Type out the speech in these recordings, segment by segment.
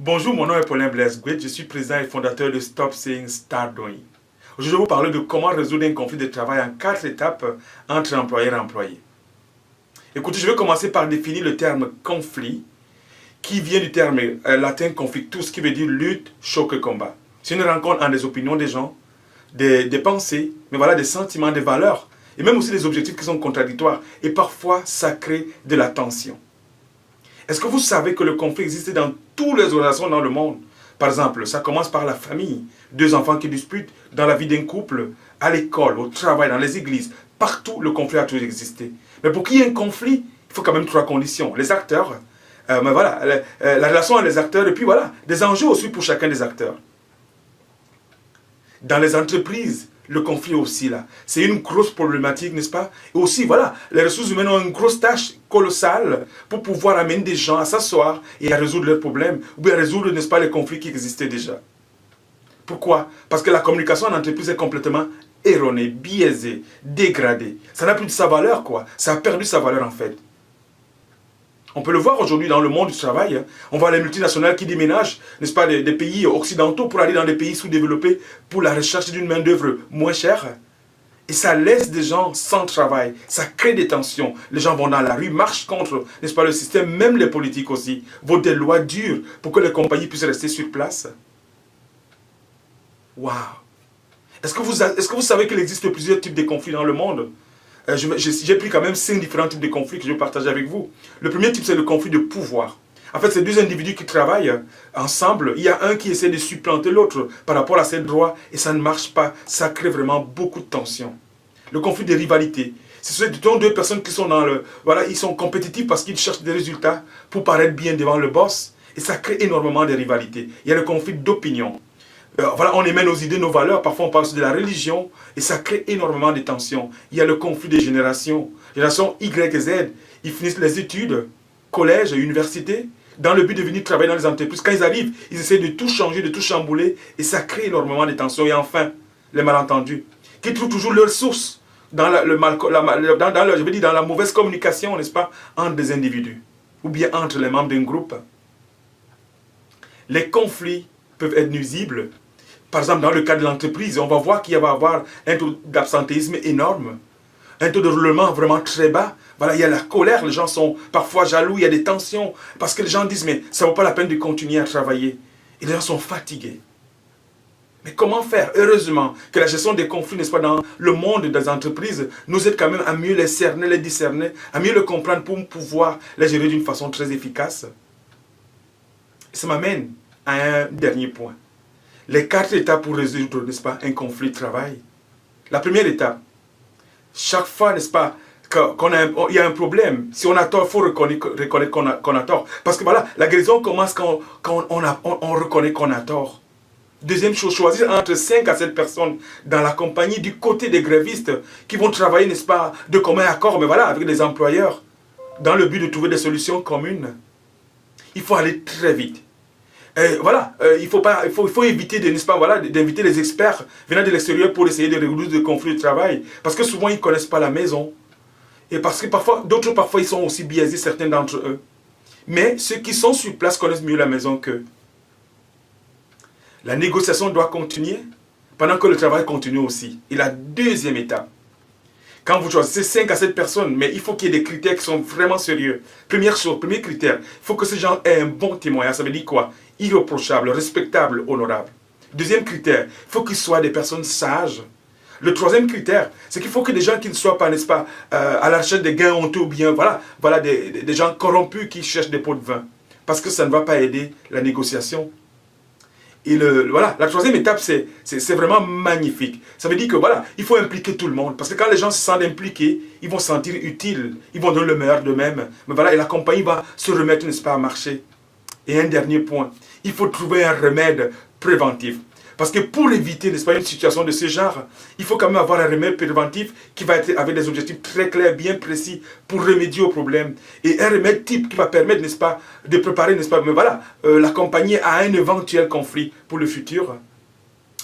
Bonjour, mon nom est Paulin Blaise-Gouet, je suis président et fondateur de Stop Saying Start Doing. Aujourd'hui, je vais vous parler de comment résoudre un conflit de travail en 4 étapes entre employeur et employé. Écoutez, je vais commencer par définir le terme conflit, qui vient du terme latin conflictus, qui veut dire lutte, choc, combat. C'est une rencontre entre des opinions des gens, des pensées, mais voilà, des sentiments, des valeurs, et même aussi des objectifs qui sont contradictoires, et parfois ça crée de la tension. Est-ce que vous savez que le conflit existe dans toutes les relations dans le monde? Par exemple, ça commence par la famille, deux enfants qui disputent, dans la vie d'un couple, à l'école, au travail, dans les églises. Partout, le conflit a toujours existé. Mais pour qu'il y ait un conflit, il faut quand même 3 conditions. Les acteurs, mais voilà, la relation avec les acteurs, et puis voilà, des enjeux aussi pour chacun des acteurs. Dans les entreprises, le conflit est aussi là. C'est une grosse problématique, n'est-ce pas? Et aussi, voilà, les ressources humaines ont une grosse tâche colossale pour pouvoir amener des gens à s'asseoir et à résoudre leurs problèmes, ou bien à résoudre, n'est-ce pas, les conflits qui existaient déjà. Pourquoi? Parce que la communication en entreprise est complètement erronée, biaisée, dégradée. Ça n'a plus de sa valeur, quoi. Ça a perdu sa valeur, en fait. On peut le voir aujourd'hui dans le monde du travail. On voit les multinationales qui déménagent, n'est-ce pas, des pays occidentaux pour aller dans des pays sous-développés pour la recherche d'une main-d'œuvre moins chère. Et ça laisse des gens sans travail. Ça crée des tensions. Les gens vont dans la rue, marchent contre, n'est-ce pas, le système, même les politiques aussi, votent des lois dures pour que les compagnies puissent rester sur place. Waouh! Est-ce que vous savez qu'il existe plusieurs types de conflits dans le monde? J'ai pris quand même 5 différents types de conflits que je vais partager avec vous. Le premier type, c'est le conflit de pouvoir. En fait, c'est 2 individus qui travaillent ensemble. Il y a un qui essaie de supplanter l'autre par rapport à ses droits et ça ne marche pas. Ça crée vraiment beaucoup de tension. Le conflit de rivalité. Ce sont 2 personnes qui sont dans le... Voilà, ils sont compétitifs parce qu'ils cherchent des résultats pour paraître bien devant le boss. Et ça crée énormément de rivalité. Il y a le conflit d'opinion. Voilà, on émet nos idées, nos valeurs. Parfois, on parle de la religion et ça crée énormément de tensions. Il y a le conflit des générations. Génération Y et Z, ils finissent les études, collège et université, dans le but de venir travailler dans les entreprises. Quand ils arrivent, ils essaient de tout changer, de tout chambouler et ça crée énormément de tensions. Et enfin, les malentendus, qui trouvent toujours leur source dans dans la mauvaise communication, n'est-ce pas, entre des individus ou bien entre les membres d'un groupe. Les conflits peuvent être nuisibles. Par exemple, dans le cas de l'entreprise, on va voir qu'il va y avoir un taux d'absentéisme énorme, un taux de roulement vraiment très bas. Voilà, il y a la colère, les gens sont parfois jaloux, il y a des tensions, parce que les gens disent, mais ça ne vaut pas la peine de continuer à travailler. Et les gens sont fatigués. Mais comment faire? Heureusement que la gestion des conflits, n'est-ce pas, dans le monde des entreprises, nous aide quand même à mieux les cerner, les discerner, à mieux les comprendre pour pouvoir les gérer d'une façon très efficace. Ça m'amène à un dernier point. Les 4 étapes pour résoudre, n'est-ce pas, un conflit de travail. La première étape, chaque fois, n'est-ce pas, il y a un problème, si on a tort, il faut reconnaître qu'on a tort. Parce que voilà, la guérison commence quand on reconnaît qu'on a tort. Deuxième chose, choisir entre 5 à 7 personnes dans la compagnie du côté des grévistes qui vont travailler, n'est-ce pas, de commun accord, mais voilà, avec des employeurs, dans le but de trouver des solutions communes. Il faut aller très vite. Voilà, il faut éviter n'est-ce pas, voilà, d'inviter les experts venant de l'extérieur pour essayer de résoudre des conflits de travail. Parce que souvent, ils ne connaissent pas la maison. Et parce que d'autres, parfois, ils sont aussi biaisés, certains d'entre eux. Mais ceux qui sont sur place connaissent mieux la maison qu'eux. La négociation doit continuer pendant que le travail continue aussi. Et la deuxième étape, quand vous choisissez 5 à 7 personnes, mais il faut qu'il y ait des critères qui sont vraiment sérieux. Première chose, premier critère, il faut que ces gens aient un bon témoignage. Ça veut dire quoi? Irréprochable, respectable, honorable. Deuxième critère, il faut qu'ils soient des personnes sages. Le troisième critère, c'est qu'il faut que des gens qui ne soient pas, n'est-ce pas, à la recherche des gains honteux ou bien, voilà des gens corrompus qui cherchent des pots de vin. Parce que ça ne va pas aider la négociation. Et voilà, la troisième étape, c'est vraiment magnifique. Ça veut dire que voilà, il faut impliquer tout le monde. Parce que quand les gens se sentent impliqués, ils vont se sentir utiles. Ils vont donner le meilleur d'eux-mêmes. Mais voilà, et la compagnie va se remettre, n'est-ce pas, à marcher. Et un dernier point, il faut trouver un remède préventif. Parce que pour éviter, n'est-ce pas, une situation de ce genre, il faut quand même avoir un remède préventif qui va être avec des objectifs très clairs, bien précis, pour remédier au problème. Et un remède type qui va permettre, n'est-ce pas, de préparer, n'est-ce pas, mais voilà, la compagnie à un éventuel conflit pour le futur.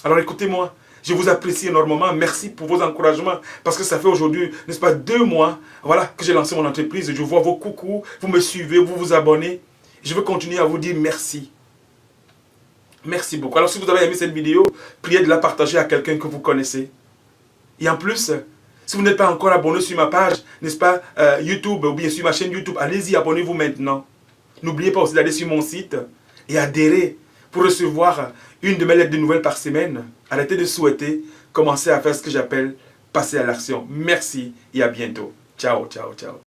Alors écoutez-moi, je vous apprécie énormément, merci pour vos encouragements, parce que ça fait aujourd'hui, n'est-ce pas, 2 mois, voilà, que j'ai lancé mon entreprise, je vois vos coucous, vous me suivez, vous vous abonnez. Je veux continuer à vous dire merci. Merci beaucoup. Alors si vous avez aimé cette vidéo, priez de la partager à quelqu'un que vous connaissez. Et en plus, si vous n'êtes pas encore abonné sur ma page, n'est-ce pas, YouTube, ou bien sur ma chaîne YouTube, allez-y, abonnez-vous maintenant. N'oubliez pas aussi d'aller sur mon site et adhérer pour recevoir une de mes lettres de nouvelles par semaine. Arrêtez de souhaiter, commencez à faire ce que j'appelle passer à l'action. Merci et à bientôt. Ciao, ciao, ciao.